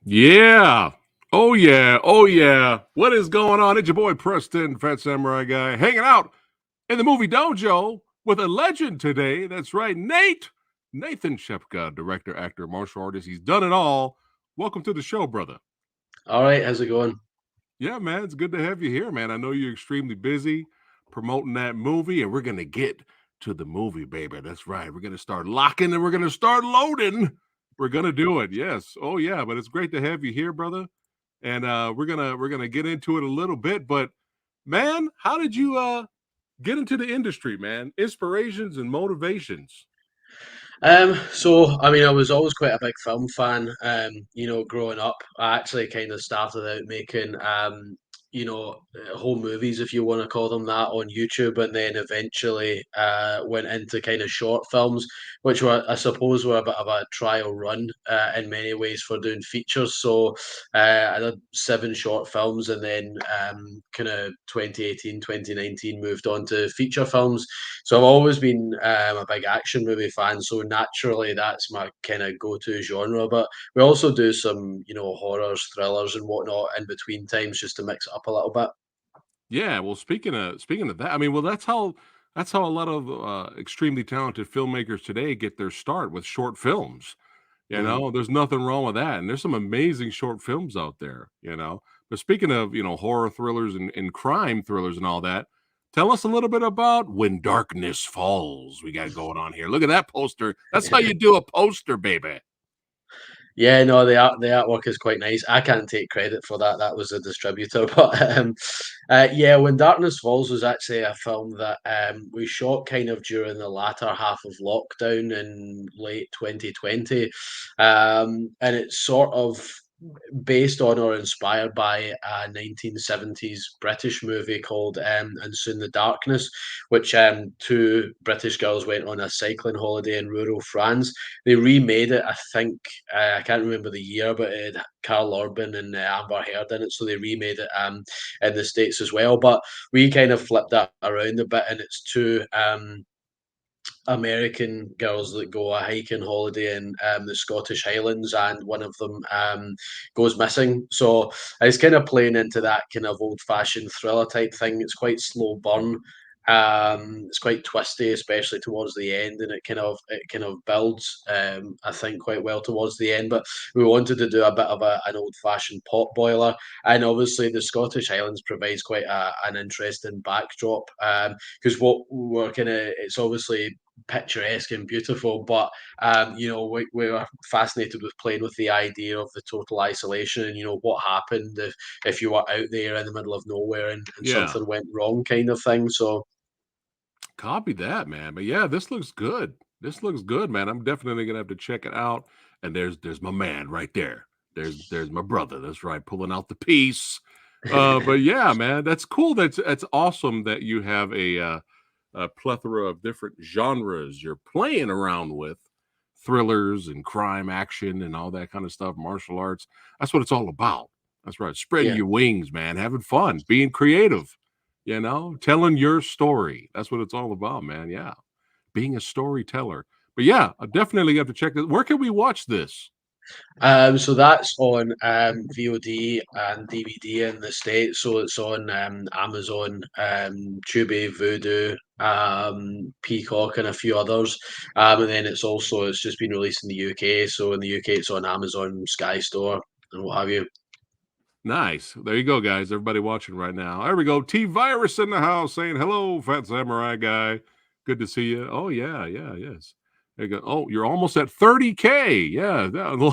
Yeah. Oh, yeah. Oh, yeah. What is going on? It's your boy Preston, Fat Samurai Guy, hanging out in the movie Dojo with a legend today. That's right, Nathan Shepka, director, actor, martial artist. He's done it all. Welcome to the show, brother. All right, how's it going? Yeah, man, it's good to have you here, man. I know you're extremely busy promoting that movie, and we're going to get to the movie, baby. That's right. We're going to start locking and we're going to start loading. We're going to do it. Yes. Oh, yeah. But it's great to have you here, brother. And we're gonna get into it a little bit. But man, how did you get into the industry, man? Inspirations and motivations. I mean, I was always quite a big film fan. Growing up, I actually kind of started out making, home movies, if you want to call them that, on YouTube, and then eventually went into kind of short films, which were, I suppose, were a bit of a trial run in many ways for doing features. I did seven short films, and then kind of 2018, 2019 moved on to feature films. So I've always been a big action movie fan. So naturally, that's my kind of go-to genre. But we also do some, horrors, thrillers, and whatnot in between times just to mix it up a little bit. Yeah. Well, speaking of that, I mean, well, that's how a lot of extremely talented filmmakers today get their start with short films. Mhm. There's nothing wrong with that, and there's some amazing short films out there. But speaking of horror thrillers and crime thrillers and all that, tell us a little bit about When Darkness Falls. We got going on here. Look at that poster. That's how you do a poster, baby. Yeah, no, the artwork is quite nice. I can't take credit for that. That was a distributor, yeah, When Darkness Falls was actually a film that we shot kind of during the latter half of lockdown in late 2020, and it's sort of based on or inspired by a 1970s British movie called And Soon the Darkness, which two British girls went on a cycling holiday in rural France. They remade it, I think, I can't remember the year, but it had Carl Urban and Amber Heard in it, so they remade it in the States as well. But we kind of flipped that around a bit, and it's two American girls that go a hiking holiday in the Scottish Highlands, and one of them goes missing. So it's kind of playing into that kind of old-fashioned thriller type thing. It's quite slow burn. It's quite twisty, especially towards the end, and it kind of builds, I think, quite well towards the end. But we wanted to do a bit of an old-fashioned pot boiler, and obviously the Scottish Highlands provides quite an interesting backdrop. Because what we're kind of, it's obviously picturesque and beautiful, but we were fascinated with playing with the idea of the total isolation and what happened if you were out there in the middle of nowhere and Yeah. something went wrong, kind of thing. So Copy that, man. But yeah, this looks good. This looks good, man. I'm definitely gonna have to check it out. And there's my man right there. There's my brother. That's right, pulling out the piece. But yeah, man, that's cool. That's awesome that you have a plethora of different genres you're playing around with, thrillers and crime, action, and all that kind of stuff. Martial arts. That's what it's all about. That's right. Spreading yeah. your wings, man. Having fun, being creative. Telling your story. That's what it's all about, man. Yeah. Being a storyteller. But yeah, I definitely have to check this. Where can we watch this? So that's on VOD and DVD in the States. So it's on Amazon, Tubi, Vudu, Peacock, and a few others. And then it's just been released in the UK. So in the UK, it's on Amazon, Sky Store, and what have you. Nice. There you go, guys. Everybody watching right now. There we go. T Virus in the house saying hello, Fat Samurai guy. Good to see you. Oh, yeah, yeah, yes. There you go. Oh, you're almost at 30K. Yeah,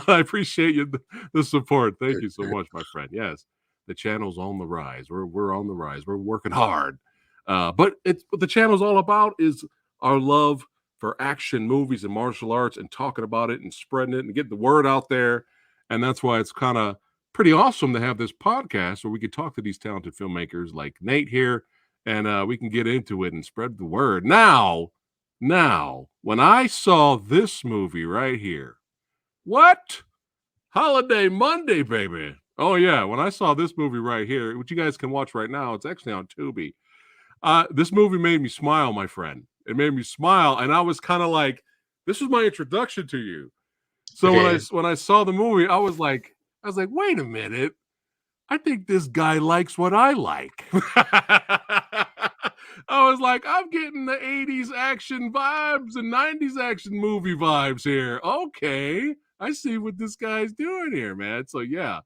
I appreciate you the support. Thank you so much, my friend. Yes, the channel's on the rise. We're on the rise. We're working hard. But it's what the channel's all about is our love for action movies and martial arts and talking about it and spreading it and getting the word out there. And that's why it's kind of pretty awesome to have this podcast where we could talk to these talented filmmakers like Nate here, and we can get into it and spread the word. Now, when I saw this movie right here, what? Holiday Monday, baby. Oh yeah, when I saw this movie right here, which you guys can watch right now, it's actually on Tubi. This movie made me smile, my friend. It made me smile, and I was kind of like, "This was my introduction to you." So when I Yeah. when I saw the movie, I was like, was like, wait a minute. I think this guy likes what I like. I was like, I'm getting the 80s action vibes and 90s action movie vibes here. Okay. I see what this guy's doing here, man. So yeah,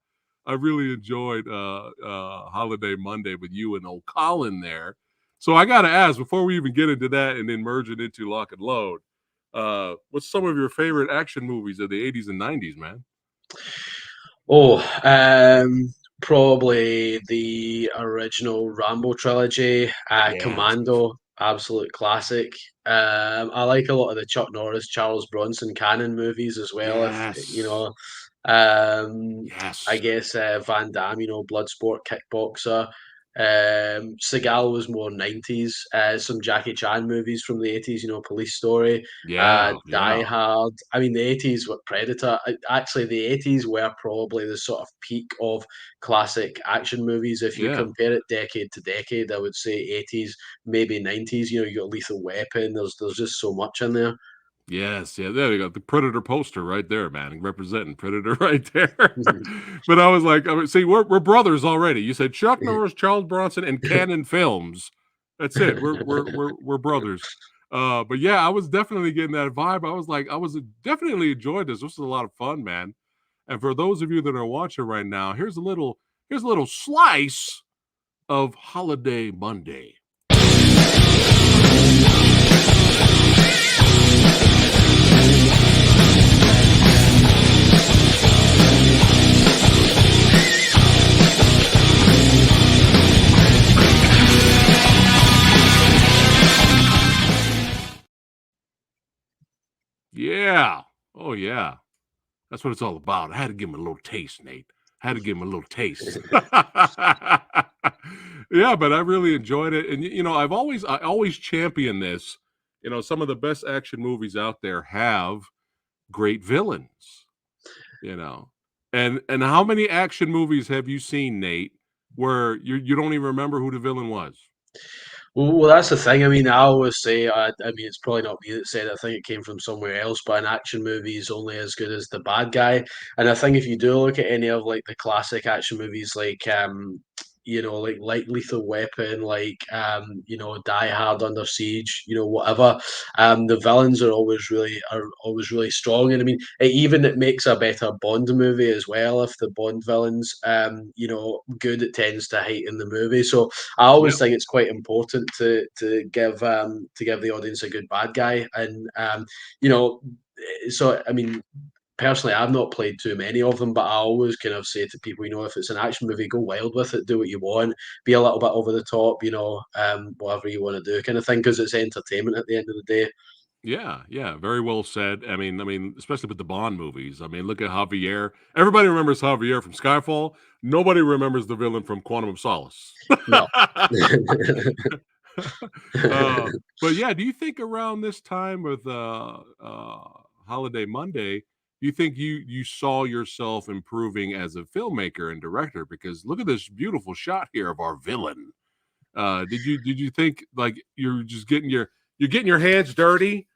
I really enjoyed Holiday Monday with you and old Colin there. So I gotta ask, before we even get into that and then merge it into Lock and Load, what's some of your favorite action movies of the 80s and 90s, man? Oh, probably the original Rambo trilogy, Yes. Commando, absolute classic. I like a lot of the Chuck Norris, Charles Bronson canon movies as well. If you Yes. know, I Yes. guess Van Damme, Bloodsport, Kickboxer. Seagal was more 90s. Some Jackie Chan movies from the 80s, Police Story, Yeah. Die Yeah. Hard. I mean, the 80s were Predator. Actually, the 80s were probably the sort of peak of classic action movies. If you Yeah. compare it decade to decade, I would say 80s, maybe 90s. You got Lethal Weapon. There's just so much in there. Yes, yeah, there you go. The Predator poster right there, man. Representing Predator right there. Mhm. But I mean, see, we're brothers already. You said Chuck Norris, Charles Bronson, and Cannon Films. That's it. We're brothers. But yeah, I was definitely getting that vibe. I was definitely enjoyed this. This was a lot of fun, man. And for those of you that are watching right now, here's a little slice of Holiday Monday. Yeah. Oh yeah. That's what it's all about. I had to give him a little taste, Nate. I had to give him a little taste. Yeah, but I really enjoyed it. And I always champion this. Some of the best action movies out there have great villains, you know. And how many action movies have you seen, Nate, where you don't even remember who the villain was? Well, that's the thing. I mean, I always say, I mean, it's probably not me that said it. I think it came from somewhere else. But an action movie is only as good as the bad guy. And I think if you do look at any of like the classic action movies, like like Lethal Weapon, Die Hard, Under Siege, whatever, the villains are always really strong. And I mean, it makes a better Bond movie as well if the Bond villains, good. It tends to heighten the movie. So I Yeah. always think it's quite important to give the audience a good bad guy, and you know, so I mean, personally, I've not played too many of them, but I always kind of say to people, if it's an action movie, go wild with it, do what you want, be a little bit over the top, whatever you want to do, kind of thing, because it's entertainment at the end of the day. Yeah, yeah, very well said. I mean, especially with the Bond movies. I mean, look at Javier. Everybody remembers Javier from Skyfall. Nobody remembers the villain from Quantum of Solace. No. uh, but yeah, do you think around this time with Holiday Monday, do you think you saw yourself improving as a filmmaker and director? Because look at this beautiful shot here of our villain. Did you think like you're getting your hands dirty,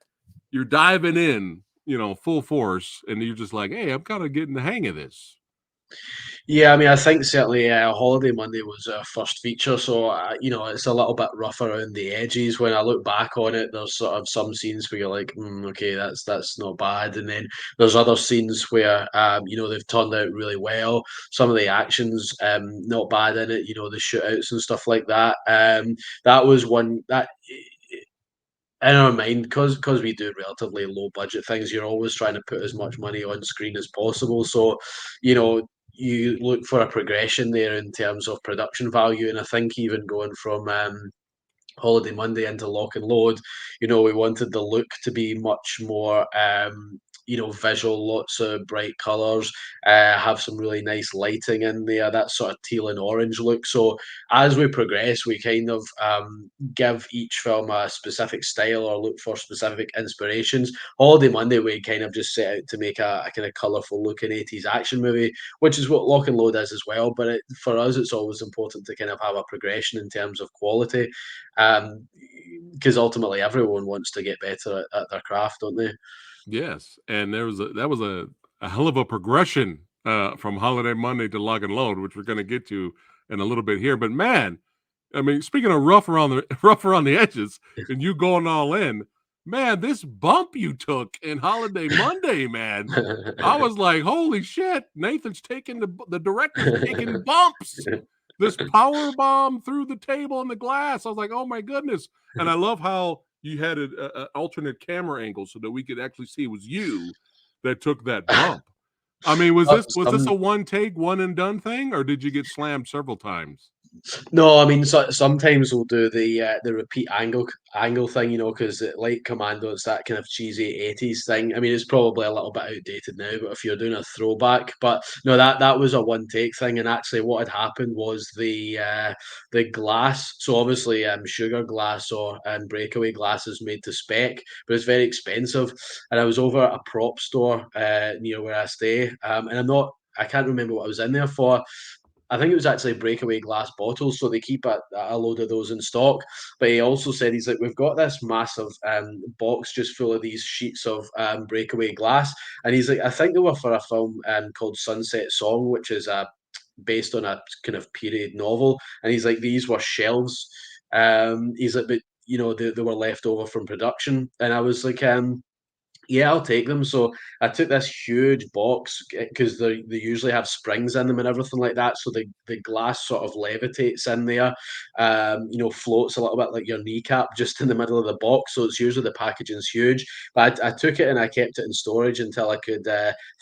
you're diving in, full force, and you're just like, hey, I'm kind of getting the hang of this. Yeah, I mean, I think certainly Holiday Monday was our first feature, so it's a little bit rougher around the edges. When I look back on it, there's sort of some scenes where you're like, okay, that's not bad, and then there's other scenes where they've turned out really well. Some of the actions not bad in it, the shootouts and stuff like that. That was one that in our mind, because we do relatively low budget things, you're always trying to put as much money on screen as possible. So, you look for a progression there in terms of production value. And I think even going from Holiday Monday into Lock and Load, we wanted the look to be much more, visual, lots of bright colours, have some really nice lighting in there, that sort of teal and orange look. So as we progress, we kind of give each film a specific style or look for specific inspirations. Holiday Monday, we kind of just set out to make a kind of colourful looking 80s action movie, which is what Lock and Load is as well. But for us, it's always important to kind of have a progression in terms of quality, because ultimately everyone wants to get better at their craft, don't they? Yes, and that was a hell of a progression from Holiday Monday to Lock and Load, which we're going to get to in a little bit here. But man, I mean, speaking of rough around the edges, and you going all in, man, this bump you took in Holiday Monday, man, I was like, holy shit, Nathan's taking the director's taking bumps. This power bomb through the table and the glass. I was like, oh my goodness. And I love how you had an alternate camera angle so that we could actually see it was you that took that bump. I mean, was this a one take, one and done thing, or did you get slammed several times? No, I mean, sometimes we'll do the repeat angle thing, you know, because like Commando, it's that kind of cheesy 80s thing. I mean, it's probably a little bit outdated now, but if you're doing a throwback, but no, that was a one take thing. And actually, what had happened was the glass. So obviously, sugar glass or breakaway glass is made to spec, but it's very expensive. And I was over at a prop store near where I stay, and I can't remember what I was in there for. I think it was actually breakaway glass bottles, so they keep a load of those in stock. But he also said, he's like, we've got this massive box just full of these sheets of breakaway glass, and he's like, I think they were for a film called Sunset Song, which is based on a kind of period novel. And he's like, these were shelves. He's like, but you know, they were left over from production, and I was like, yeah, I'll take them. So I took this huge box because they usually have springs in them and everything like that. So the glass sort of levitates in there, you know, floats a little bit like your kneecap just in the middle of the box. So it's usually the packaging's huge. But I took it and I kept it in storage until I could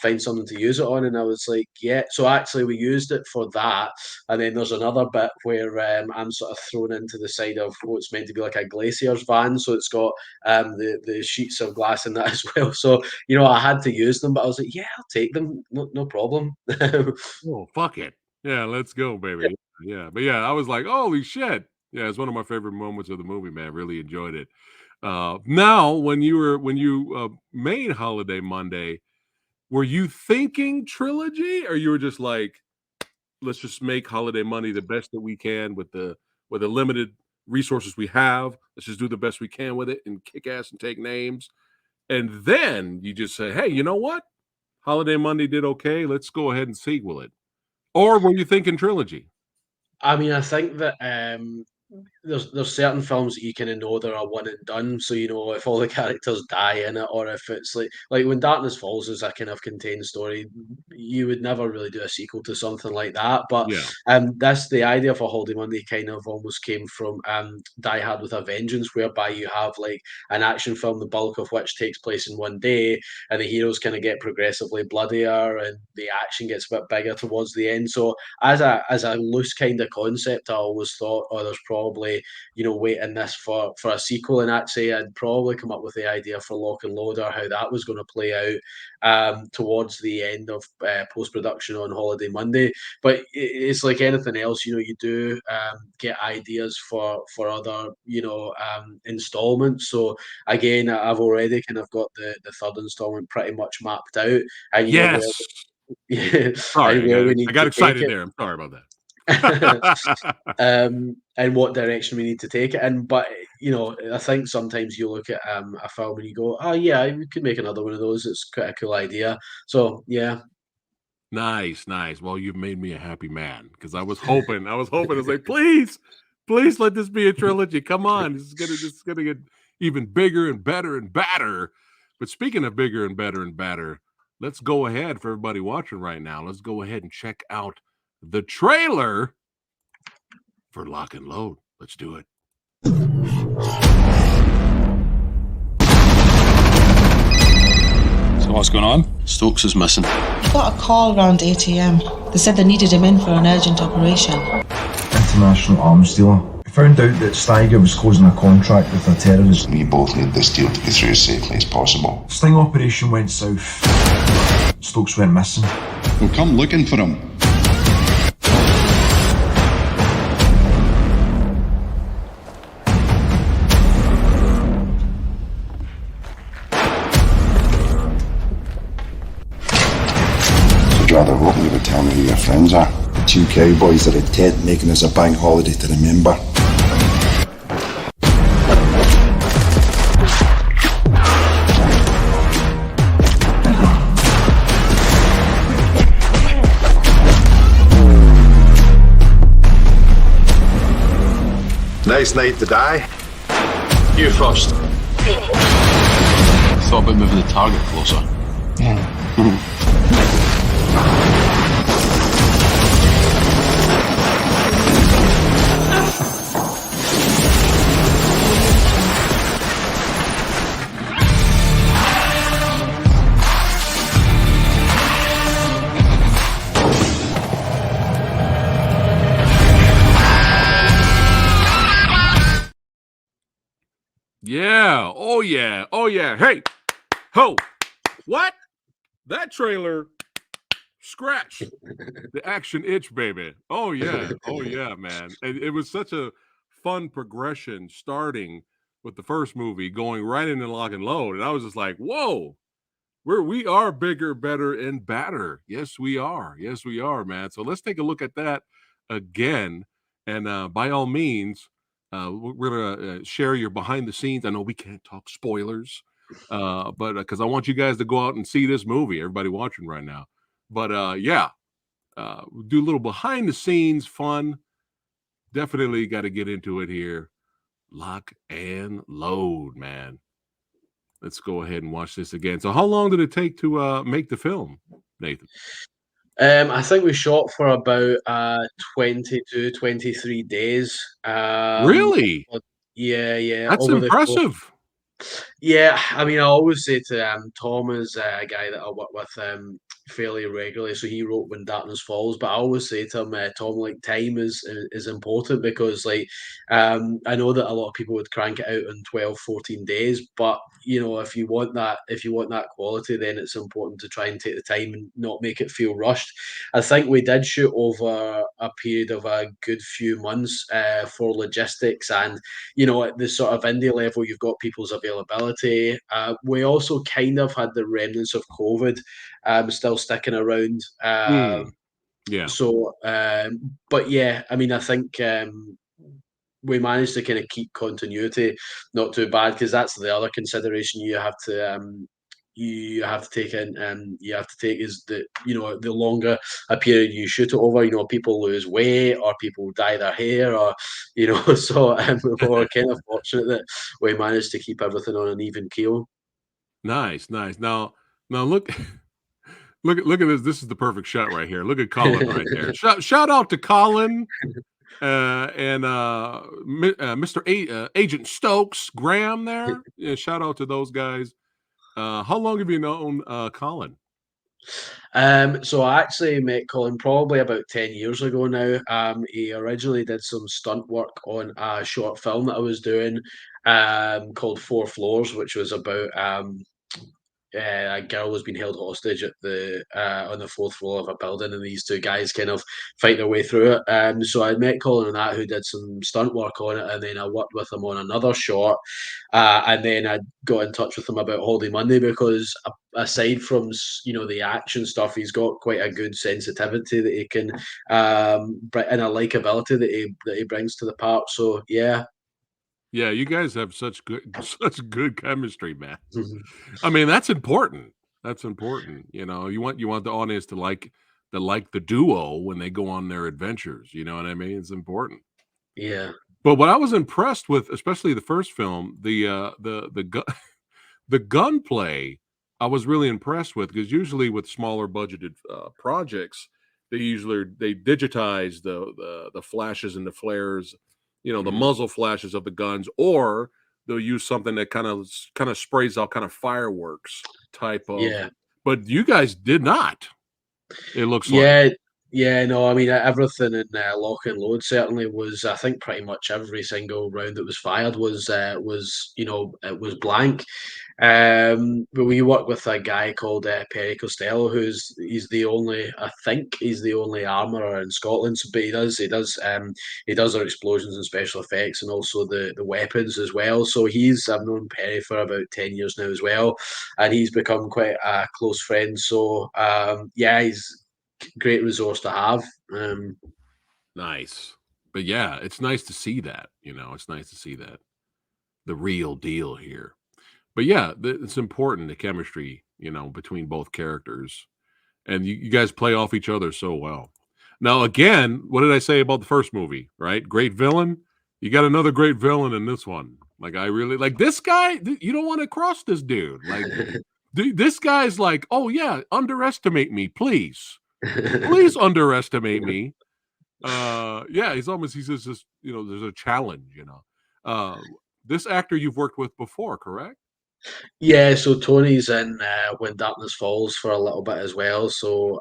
find something to use it on. And I was like, yeah. So actually, we used it for that. And then there's another bit where I'm sort of thrown into the side of what's meant to be like a glacier's van. So it's got the sheets of glass in that as well. So, you know, I had to use them, but I was like, yeah, I'll take them. No problem. Oh, fuck it. Yeah, let's go, baby. Yeah. But yeah, I was like, holy shit. Yeah, it's one of my favorite moments of the movie, man. Really enjoyed it. Now, when you made Holiday Monday, were you thinking trilogy, or you were just like, let's just make Holiday Monday the best that we can with the limited resources we have. Let's just do the best we can with it and kick ass and take names. And then you just say, hey, you know what? Holiday Monday did okay. Let's go ahead and sequel it. Or were you thinking trilogy? I mean, I think that there's certain films that you kind of know they're a one and done. So you know, if all the characters die in it, or if it's like when Darkness Falls is a kind of contained story, you would never really do a sequel to something like that. But Yeah. that's the idea for Holiday Monday kind of almost came from Die Hard with a Vengeance, whereby you have like an action film, the bulk of which takes place in one day, and the heroes kind of get progressively bloodier and the action gets a bit bigger towards the end. So as a loose kind of concept, I always thought, oh, there's probably, you know, waiting this for a sequel. And actually, I'd probably come up with the idea for Lock and Load, or how that was going to play out towards the end of post production on Holiday Monday. But it's like anything else, you know, you do get ideas for other, you know, installments. So again, I've already kind of got the third installment pretty much mapped out, and you know where, Sorry, and where we need I got to excited take it. there. I'm sorry about that. And what direction we need to take it in. But you know, I think sometimes you look at a film and you go, "Oh yeah, we could make another one of those. It's quite a cool idea." So yeah. Nice. Well, you've made me a happy man, because I was hoping I was like, please let this be a trilogy. Come on, this is gonna get even bigger and better and badder. But speaking of bigger and better and badder, let's go ahead, for everybody watching right now. Let's go ahead and check out the trailer for Lock and Load. Let's do it. So what's going on? Stokes is missing. I got a call around 8 a.m. They said they needed him in for an urgent operation. International arms dealer. We found out that Steiger was closing a contract with a terrorist. We both need this deal to go through as safely as possible. Sting operation went south. Stokes went missing. We'll come looking for him. I'd rather hope you would tell me who your friends are. The two cowboys that are dead, making us a bank holiday to remember. nice night to die. You first. Thought about moving the target closer. Yeah. Oh, yeah. Oh, yeah. Hey, ho. What? That trailer scratched the action itch, baby. Oh, yeah. Oh, yeah, man. It was such a fun progression starting with the first movie, going right into lock and load. And I was just like, whoa, we are bigger, better, and badder. Yes, we are. Yes, we are, man. So let's take a look at that again. And by all means, we're going to share your behind the scenes. I know we can't talk spoilers, but because I want you guys to go out and see this movie, everybody watching right now. But yeah, we'll do a little behind the scenes fun. Definitely got to get into it here. Lock and load, man. Let's go ahead and watch this again. So how long did it take to make the film, Nathan? I think we shot for about 22, 23 days. Really? Yeah. That's Over the course. impressive. Yeah, I mean, I always say to Tom is a guy that I work with fairly regularly. So he wrote When Darkness Falls, but I always say to him, Tom, like time is important because like I know that a lot of people would crank it out in 12, 14 days, but you know, if you want that quality, then it's important to try and take the time and not make it feel rushed. I think we did shoot over a period of a good few months for logistics and you know, at the sort of indie level, you've got people's availability. We also kind of had the remnants of COVID still sticking around. Yeah. So, but yeah, I mean, I think we managed to kind of keep continuity not too bad because that's the other consideration you have to take in you have to take is that you know the longer a period you shoot it over, you know, people lose weight or people dye their hair or you know, so we were kind of fortunate that we managed to keep everything on an even keel. Nice. Now look look at this. This is the perfect shot right here. Look at Colin right there. Shout out to Colin and Mr. Agent Stokes, Graeme there. Yeah, shout out to those guys. How long have you known Colin? So I actually met Colin probably about 10 years ago now. He originally did some stunt work on a short film that I was doing called Four Floors, which was about a girl was being held hostage at the on the fourth floor of a building, and these two guys kind of fight their way through it. So I met Colin on that, who did some stunt work on it, and then I worked with him on another short, and then I got in touch with him about Holy Monday because aside from you know the action stuff, he's got quite a good sensitivity that he can and a likability that he brings to the part. So yeah. Yeah, you guys have such good chemistry, man. I mean, that's important. That's important. You know, you want the audience to like the duo when they go on their adventures. You know what I mean? It's important. Yeah. But what I was impressed with, especially the first film, the gunplay, I was really impressed with because usually with smaller budgeted projects, they digitize the flashes and the flares, you know, the muzzle flashes of the guns, or they'll use something that kind of sprays out kind of fireworks type of. Yeah. But you guys did not. It looks Yeah. like. Yeah, no, I mean everything in Lock and Load certainly was. I think pretty much every single round that was fired was you know it was blank. But we work with a guy called Perry Costello, he's the only I think he's the only armourer in Scotland. So, but he does our explosions and special effects and also the weapons as well. So I've known Perry for about 10 years now as well, and he's become quite a close friend. So yeah, he's great resource to have. Nice. But yeah, it's nice to see that, you know, it's nice to see that the real deal here. But yeah, it's important, the chemistry, you know, between both characters. And you guys play off each other so well. Now, again, what did I say about the first movie, right? Great villain. You got another great villain in this one. Like, I really like this guy. You don't want to cross this dude. Like, this guy's like, oh yeah, underestimate me, please. Please underestimate me. Yeah, he's just there's a challenge, this actor you've worked with before, correct? Yeah, so Tony's in When Darkness Falls for a little bit as well. So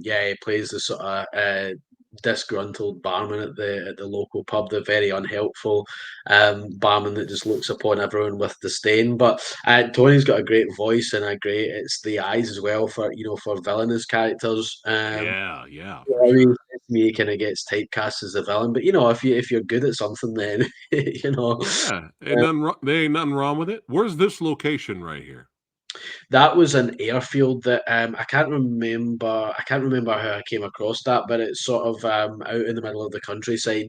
yeah, he plays the sort of disgruntled barman at the local pub, the very unhelpful barman that just looks upon everyone with disdain. But Tony's got a great voice and it's the eyes as well for for villainous characters. Yeah, Yeah, for I mean, sure. he kind of gets typecast as a villain, but if you're good at something, then you know. Yeah, there ain't nothing wrong with it. Where's this location right here? That was an airfield that I can't remember. I can't remember how I came across that, but it's sort of out in the middle of the countryside,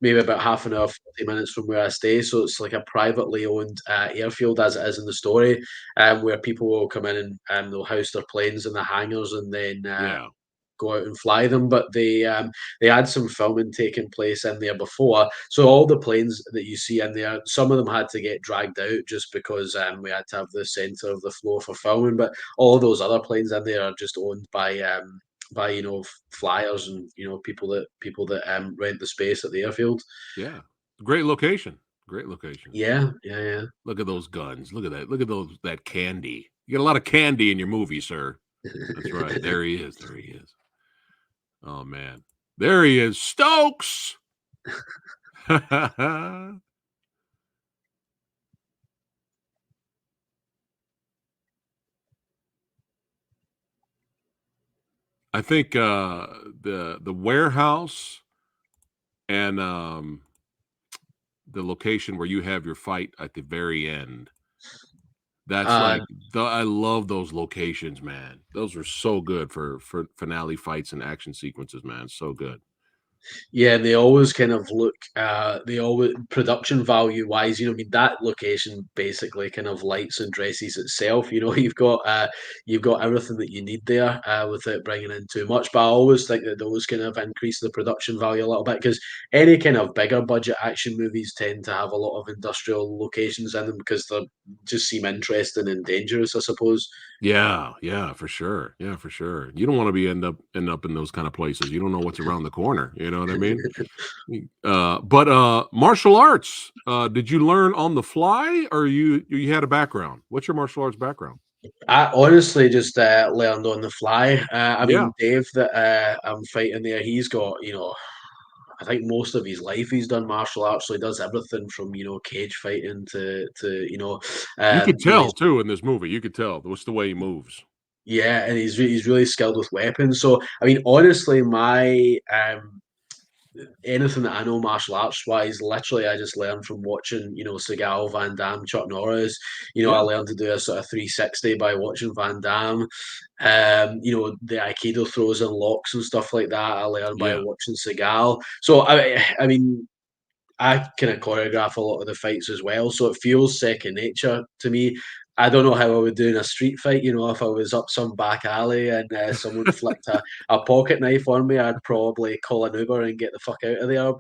maybe about half an hour, 40 minutes from where I stay. So it's like a privately owned airfield, as it is in the story, where people will come in and they'll house their planes in the hangars and then Yeah, go out and fly them. But they had some filming taking place in there before, so all the planes that you see in there, some of them had to get dragged out just because we had to have the center of the floor for filming. But all those other planes in there are just owned by flyers and people that rent the space at the airfield. yeah. Great location. Great location. Yeah. Look at those guns. Look at that. Look at that candy. You get a lot of candy in your movie, sir. That's right. There he is. There he is. Oh man. There he is. Stokes. I think the warehouse and the location where you have your fight at the very end. That's uh, like I love those locations, man. Those are so good for finale fights and action sequences, man. So good. Yeah, they always kind of look. They always production value wise, I mean that location basically kind of lights and dresses itself. You've got everything that you need there without bringing in too much. But I always think that those kind of increase the production value a little bit because any kind of bigger budget action movies tend to have a lot of industrial locations in them because they just seem interesting and dangerous, I suppose. Yeah, for sure. Yeah, for sure. You don't want to be end up in those kind of places. You don't know what's around the corner. You know what I mean? But martial arts. Did you learn on the fly, or you had a background? What's your martial arts background? I honestly just learned on the fly. I Yeah, mean, Dave that I'm fighting there, he's got, I think most of his life he's done martial arts, so he does everything from cage fighting you could he's tell too in this movie. You could tell what's the way he moves. yeah, and he's really skilled with weapons. So I mean, honestly, my anything that I know martial arts wise, literally I just learned from watching, Seagal, Van Damme, Chuck Norris. I Yeah, learned to do a sort of 360 by watching Van Damme. The Aikido throws and locks and stuff like that, I learned by yeah. watching Seagal. So I mean, I kind of choreograph a lot of the fights as well, so it feels second nature to me. I don't know how I would do in a street fight. If I was up some back alley and someone flicked a pocket knife on me, I'd probably call an Uber and get the fuck out of there.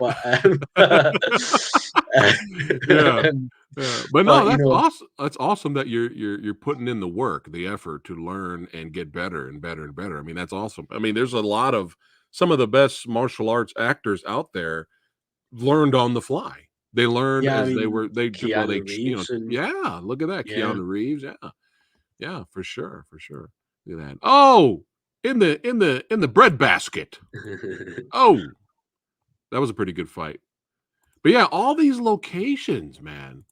Yeah. Yeah, but no, but that's awesome. That's awesome that you're putting in the work, the effort to learn and get better and better and better. I mean, that's awesome. I mean, there's a lot of some of the best martial arts actors out there learned on the fly. They learned yeah, I as mean they Keanu Reeves and yeah, look at that. yeah. Keanu Reeves. Yeah. Yeah, for sure, for sure. Look at that. Oh, in the bread basket. Oh, that was a pretty good fight. But yeah, all these locations, man.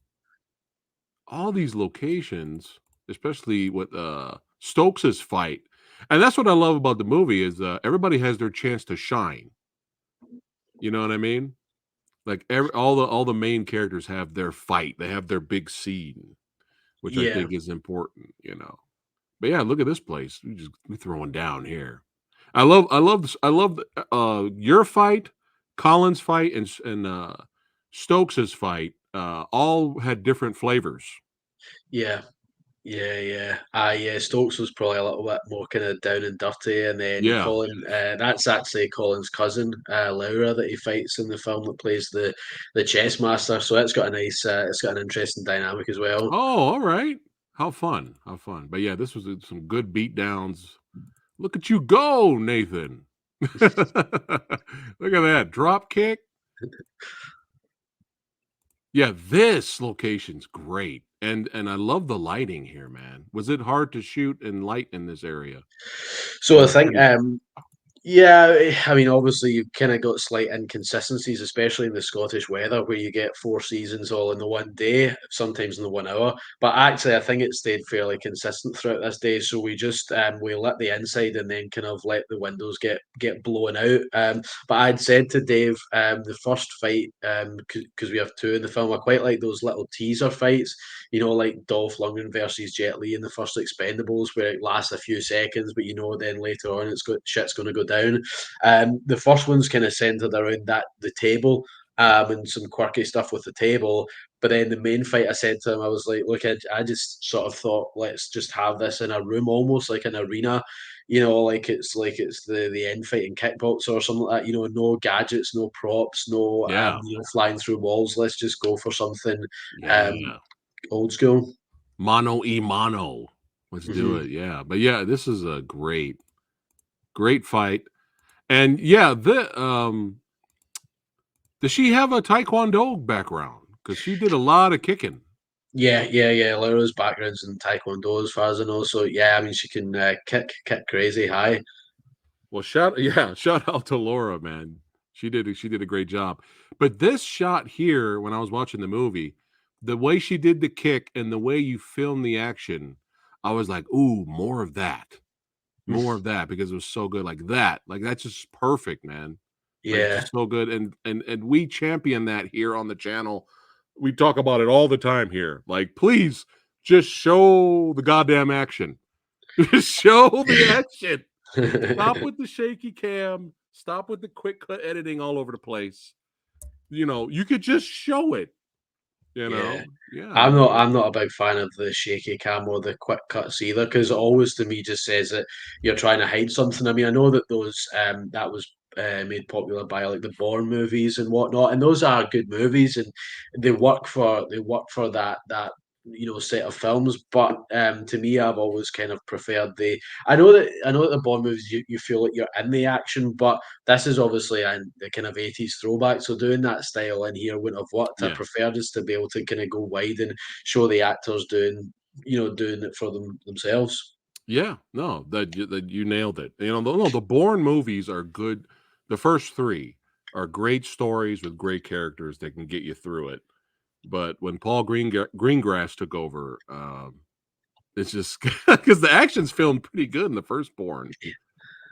All these locations, especially with Stokes's fight. And that's what I love about the movie is everybody has their chance to shine. You know what I mean? Like all the main characters have their fight. They have their big scene, which I Yeah. think is important. But yeah, look at this place. We throwing down here. I love your fight, Colin's fight, and Stokes's fight. All had different flavors. Yeah. Yeah. Stokes was probably a little bit more kind of down and dirty, and then Yeah. Colin, that's actually Colin's cousin, Laura, that he fights in the film, that plays the chess master. So it's got it's got an interesting dynamic as well. Oh, all right. How fun. How fun. But yeah, this was some good beat downs. Look at you go, Nathan. Look at that drop kick. Yeah, this location's great. And I love the lighting here, man. Was it hard to shoot and light in this area? So I Or think, pretty yeah, I mean, obviously you've kind of got slight inconsistencies, especially in the Scottish weather, where you get 4 seasons all in the one day, sometimes in the 1 hour. But actually, I think it stayed fairly consistent throughout this day. So we just we lit the inside and then kind of let the windows get blown out. But I'd said to Dave, the first fight, because we have two in the film, I quite like those little teaser fights. You know, like Dolph Lundgren versus Jet Li in the first Expendables, where it lasts a few seconds, but you know, then later on, shit's going to go down. The first one's kind of centered around the table, and some quirky stuff with the table. But then the main fight, I said to him, I was like, look, I just sort of thought, let's just have this in a room, almost like an arena. You know, like it's the end fight in kickboxer or something like that. You know, no gadgets, no props, no yeah. flying through walls. Let's just go for something um, Yeah. old school. Mano y mano. Let's do it. Yeah. But yeah, this is a great fight. And yeah, does she have a Taekwondo background? Because she did a lot of kicking. Yeah. Laura's background's in Taekwondo, as far as I know. So yeah, I mean, she can kick crazy high. Well, shout out to Laura, man. She did a great job. But this shot here, when I was watching the movie, the way she did the kick and the way you filmed the action, I was like, ooh, more of that. More of that, because it was so good. Like that. Like that's just perfect, man. Like Yeah. just so good. And we champion that here on the channel. We talk about it all the time here. Like, please just show the goddamn action. Just show the action. Stop with the shaky cam. Stop with the quick cut editing all over the place. You know, you could just show it. You know, yeah. I'm not a big fan of the shaky cam or the quick cuts either, because it always to me just says that you're trying to hide something. I mean, I know that those that was made popular by like the Bourne movies and whatnot, and those are good movies, and they work for that set of films. But to me, I've always kind of preferred the. I know that the Bourne movies you feel like you're in the action, but this is obviously the kind of 80s throwback. So doing that style in here wouldn't have worked. I Yeah. prefer just to be able to kind of go wide and show the actors doing it for themselves. Yeah, no, that you nailed it. You know, no, the Bourne movies are good. The first three are great stories with great characters that can get you through it. But when Paul Greengrass took over, it's just because the action's filmed pretty good in the first Bourne.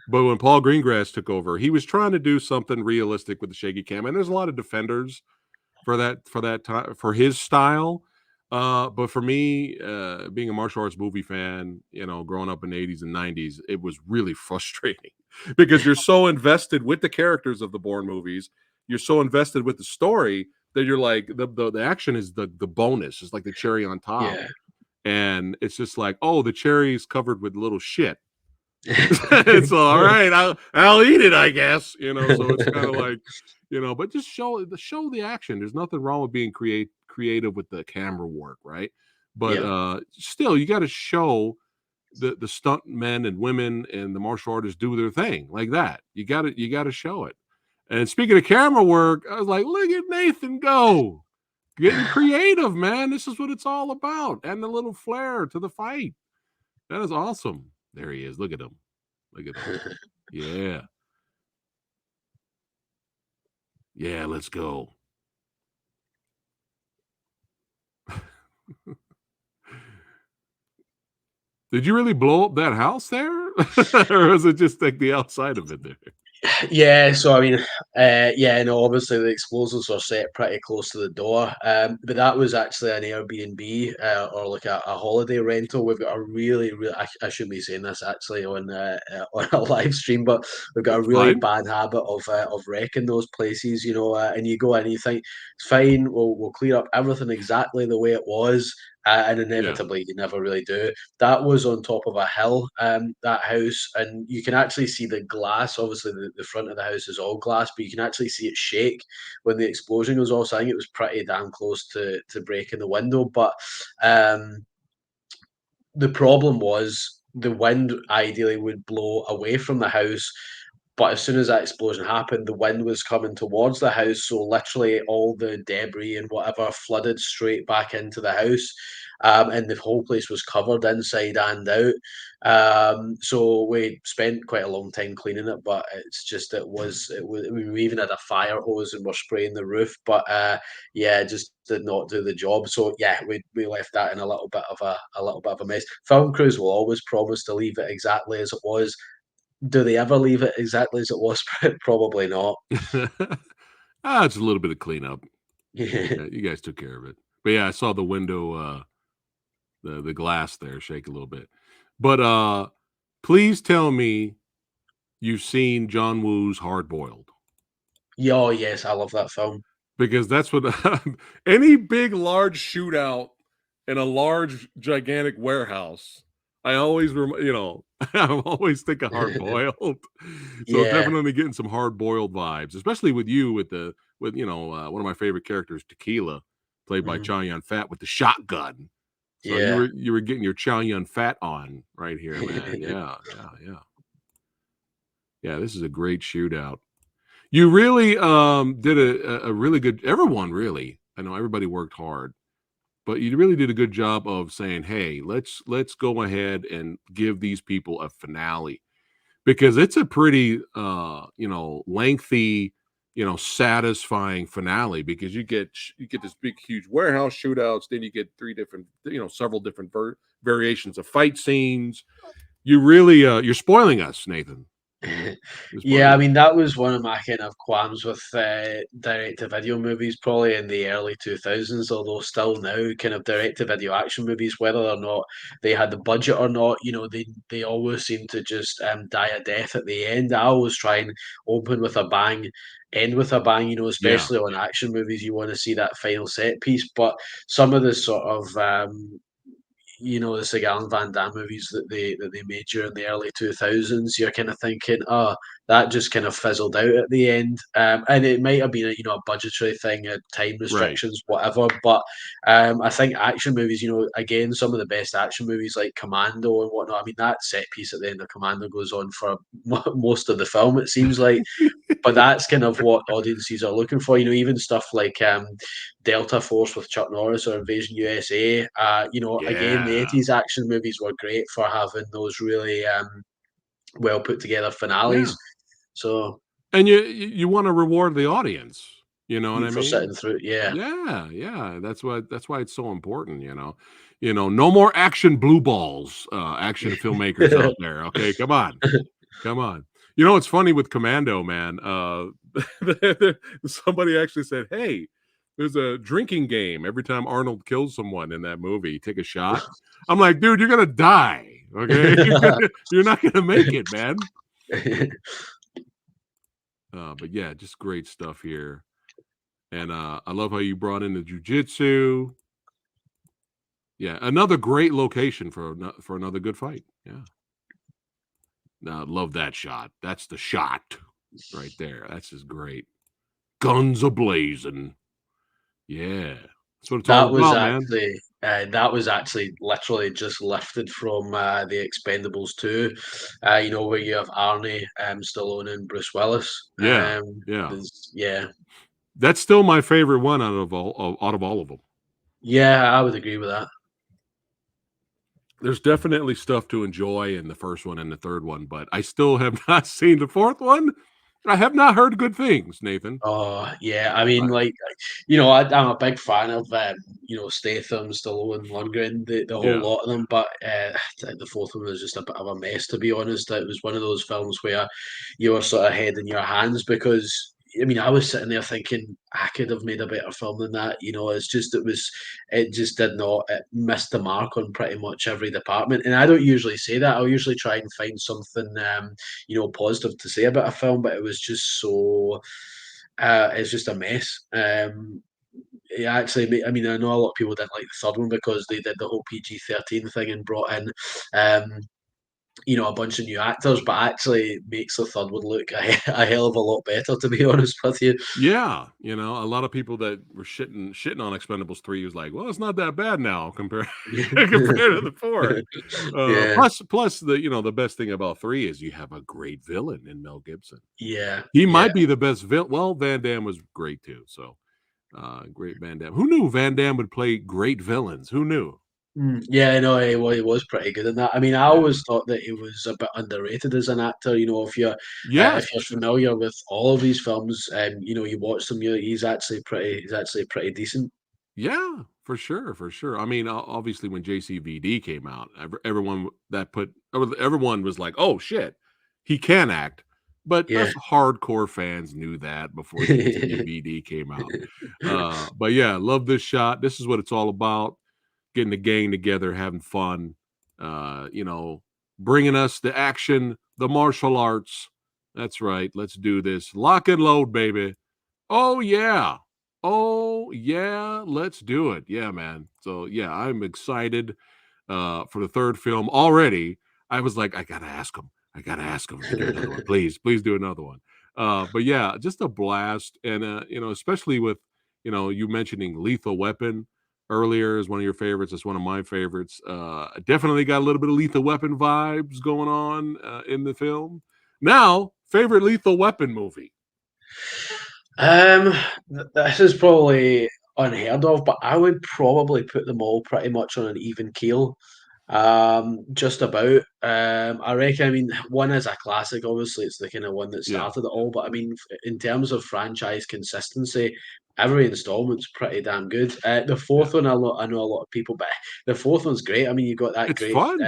But when Paul Greengrass took over, he was trying to do something realistic with the shaky cam, and there's a lot of defenders for that time for his style. But for me, being a martial arts movie fan, you know, growing up in the 80s and 90s, it was really frustrating because you're so invested with the characters of the Bourne movies, you're so invested with the story that you're like the action is the bonus, it's like the cherry on top. Yeah. And it's just like, oh, the cherry is covered with little shit. It's all right. I'll eat it, I guess. You know, so it's kind of like, you know, but just show the action. There's nothing wrong with being creative with the camera work, right? But still, you got to show the stunt men and women and the martial artists do their thing like that. You got to show it. And speaking of camera work, I was like, look at Nathan go. Getting creative, man. This is what it's all about. And the little flair to the fight. That is awesome. There he is. Look at him. Look at him. Yeah. Yeah, let's go. Did you really blow up that house there? Or was it just like the outside of it there? Yeah, so I mean, no, obviously the explosives were set pretty close to the door, but that was actually an Airbnb or like a holiday rental. We've got a really, really, I shouldn't be saying this actually on a live stream, but we've got a It's really fine. bad habit of wrecking those places, and you go in and you think it's fine, we'll clear up everything exactly the way it was, and inevitably you never really do. That was on top of a hill, that house, and you can actually see the glass. Obviously, the front of the house is all glass, but you can actually see it shake when the explosion goes off. So I think it was pretty damn close to breaking the window. But the problem was the wind ideally would blow away from the house. But as soon as that explosion happened, the wind was coming towards the house. So literally all the debris and whatever flooded straight back into the house. And the whole place was covered inside and out. So we spent quite a long time cleaning it, but it's just, it was, we even had a fire hose and we're spraying the roof, but yeah, it just did not do the job. So yeah, we left that in a little bit of a mess. Film crews will always promise to leave it exactly as it was. Do they ever leave it exactly as it was? Probably not. It's a little bit of cleanup. Yeah. You guys took care of it. But yeah, I saw the window, the glass there shake a little bit. But please tell me you've seen John Woo's Hard Boiled. Oh yes, I love that film. Because that's what any big, large shootout in a large, gigantic warehouse. I always, I'm always thinking hard boiled. So Yeah. definitely getting some hard boiled vibes, especially with you with one of my favorite characters, Tequila, played by Chow Yun-Fat with the shotgun. So Yeah. you were getting your Chow Yun-Fat on right here, man. Yeah. Yeah, this is a great shootout. You really did a really good. Everyone really. I know everybody worked hard. But you really did a good job of saying, "Hey, let's go ahead and give these people a finale," because it's a pretty, lengthy, satisfying finale. Because you get this big, huge warehouse shootouts, then you get several different variations of fight scenes. You really, you're spoiling us, Nathan. Yeah, I mean, that was one of my kind of qualms with direct-to-video movies, probably in the early 2000s, although still now, kind of direct-to-video action movies, whether or not they had the budget or not, they always seem to just die a death at the end. I always try and open with a bang, end with a bang, especially on action movies, you want to see that final set piece. But some of the sort of the Seagal and Van Damme movies that they made during the early 2000s, you're kind of thinking, oh, that just kind of fizzled out at the end. And it might have been a budgetary thing, time restrictions, whatever. But I think action movies, again, some of the best action movies like Commando and whatnot. I mean, that set piece at the end of Commando goes on for most of the film, it seems like. But that's kind of what audiences are looking for. Even stuff like Delta Force with Chuck Norris or Invasion USA. Again, the 80s action movies were great for having those really well put together finales. Yeah. So, and you want to reward the audience. You know what I for mean? sitting through, yeah. Yeah. That's why it's so important. No more action blue balls, action filmmakers out there. Okay, come on. It's funny with Commando, man. Somebody actually said, "Hey, there's a drinking game every time Arnold kills someone in that movie. Take a shot." I'm like, dude, you're gonna die. Okay, you're not gonna make it, man. But yeah, just great stuff here, and I love how you brought in the jiu-jitsu. Yeah, another great location for another good fight. Yeah. Now, love that shot. That's the shot right there. That's just great. Guns a-blazing. Yeah. That's what it's all about, man. That was actually literally just lifted from the Expendables 2, where you have Arnie, Stallone, and Bruce Willis. Yeah. Yeah. That's still my favorite one out of all of them. Yeah, I would agree with that. There's definitely stuff to enjoy in the first one and the third one, but I still have not seen the fourth one. I have not heard good things, Nathan. Oh, yeah. I mean, I'm a big fan of, Statham, Stallone, Lundgren, the whole lot of them, but the fourth one was just a bit of a mess, to be honest. It was one of those films where you were sort of head in your hands because, I mean, I was sitting there thinking I could have made a better film than that. It just did not, it missed the mark on pretty much every department. And I don't usually say that. I'll usually try and find something, positive to say about a film, but it was just so, it's just a mess. I mean, I know a lot of people didn't like the third one because they did the whole PG-13 thing and brought in, a bunch of new actors, but actually makes the third one look a hell of a lot better, to be honest with you. Yeah, a lot of people that were shitting on Expendables 3 was like, well, it's not that bad now compared compared to the 4. Yeah, Plus the best thing about 3 is you have a great villain in Mel Gibson. yeah, He yeah. might be the best villain. Well, Van Damme was great too. So, great Van Damme. Who knew Van Damme would play great villains? Who knew? Yeah, no, he was pretty good in that. I mean, I Yeah. always thought that he was a bit underrated as an actor. Yes. If you're familiar with all of these films, you watch them, he's actually pretty decent. Yeah, for sure, for sure. I mean, obviously, when JCVD came out, everyone everyone was like, "Oh shit, he can act." But Yeah. us hardcore fans knew that before JCVD came out. But yeah, love this shot. This is what it's all about: getting the gang together, having fun. Bringing us the action, the martial arts. That's right. Let's do this. Lock and load, baby. Oh yeah. Oh yeah, let's do it. Yeah, man. So yeah, I'm excited for the third film already. I was like, I gotta ask him. I gotta ask him to do another one. Please do another one. But yeah, just a blast. And especially with you mentioning Lethal Weapon earlier is one of your favorites. It's one of my favorites. Definitely got a little bit of Lethal Weapon vibes going on in the film. Now, favorite Lethal Weapon movie. This is probably unheard of, but I would probably put them all pretty much on an even keel. Just about. I reckon. I mean, one is a classic. Obviously, it's the kind of one that Yeah. started it all. But I mean, in terms of franchise consistency, every installment's pretty damn good. The fourth one, I know a lot of people, but the fourth one's great. I mean, you've got that It's great fun.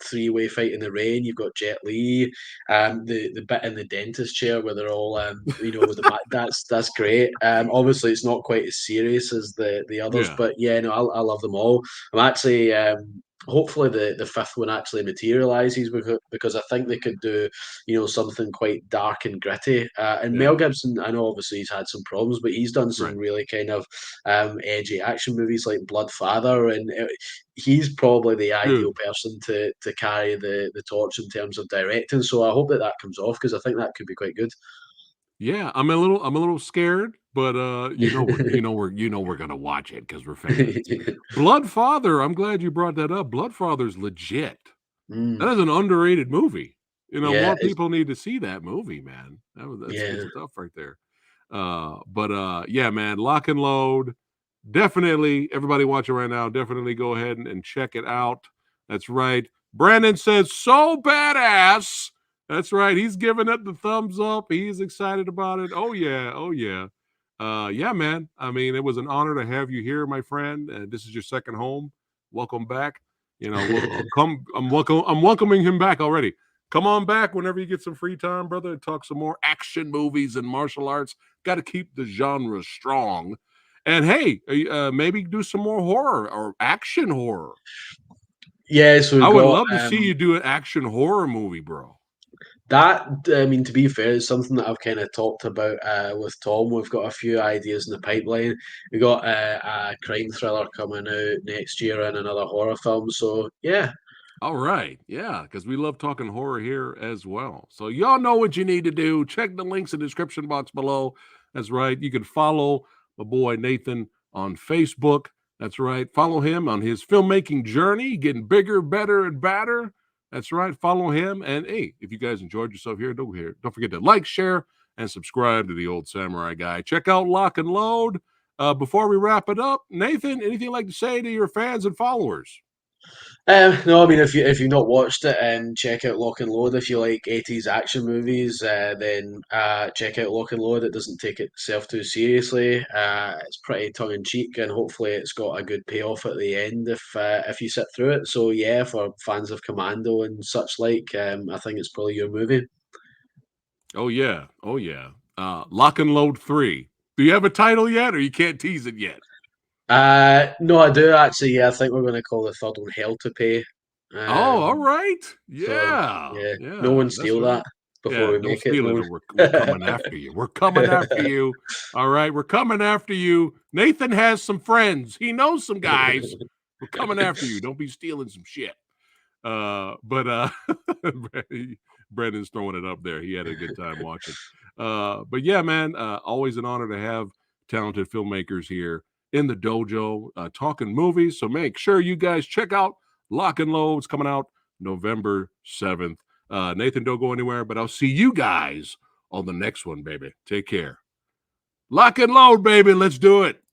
three-way fight in the rain. You've got Jet Li, the bit in the dentist chair where they're all, with the that's great. Obviously, it's not quite as serious as the others, Yeah. but yeah, no, I love them all. I'm actually. Hopefully the fifth one actually materializes because I think they could do something quite dark and gritty. And Yeah. Mel Gibson, I know obviously he's had some problems, but he's done some Right. really kind of edgy action movies like Bloodfather, and he's probably the ideal Dude. person to carry the torch in terms of directing. So I hope that comes off because I think that could be quite good. Yeah, I'm a little scared, but we're gonna watch it because we're fans. Bloodfather, I'm glad you brought that up. Bloodfather's legit. Mm, That is an underrated movie. yeah, More people need to see that movie, man. That's good yeah. stuff right there. Yeah, man, Lock and Load. Definitely, everybody watching right now, definitely go ahead and check it out. That's right. Brandon says, so badass. That's right. He's giving it the thumbs up. He's excited about it. Oh, yeah. Oh, yeah. Yeah, man. I mean, it was an honor to have you here, my friend. This is your second home. Welcome back. Come. I'm welcoming him back already. Come on back whenever you get some free time, brother, and talk some more action movies and martial arts. Got to keep the genre strong. And hey, maybe do some more horror or action horror. Yeah, so I we've would got love to see you do an action horror movie, bro. that. I mean, to be fair, it's something that I've kind of talked about with Tom. We've got a few ideas in the pipeline. We got a crime thriller coming out next year and another horror film. So yeah. All right. Yeah, because we love talking horror here as well. So y'all know what you need to do. Check the links in the description box below. That's right. You can follow my boy Nathan on Facebook. That's right. Follow him on his filmmaking journey, getting bigger, better, and badder. That's right. Follow him. And hey, if you guys enjoyed yourself here, don't forget to like, share, and subscribe to the Old Samurai Guy. Check out Lock and Load. Before we wrap it up, Nathan, anything you'd like to say to your fans and followers? No, I mean if you've not watched it, check out Lock and Load. If you like 80s action movies, then check out Lock and Load. It doesn't take itself too seriously. It's pretty tongue in cheek, and hopefully it's got a good payoff at the end if you sit through it. So yeah, for fans of Commando and such like, I think it's probably your movie. Oh yeah. Oh yeah. Lock and Load 3. Do you have a title yet, or you can't tease it yet? No, I do actually. Yeah, I think we're going to call the third one Hell to Pay. Oh, all right. So Yeah. yeah, no Yeah. one That's steal right. that. before we don't make it steal it, known. or we're coming after you. We're coming after you. All right, we're coming after you. Nathan has some friends. He knows some guys. We're coming after you. Don't be stealing some shit. But Brandon's throwing it up there. He had a good time watching. But yeah, man, always an honor to have talented filmmakers here in the dojo talking movies. So make sure you guys check out Lock and Load. It's coming out November 7th. Nathan, don't go anywhere, but I'll see you guys on the next one, baby. Take care. Lock and Load, baby. Let's do it.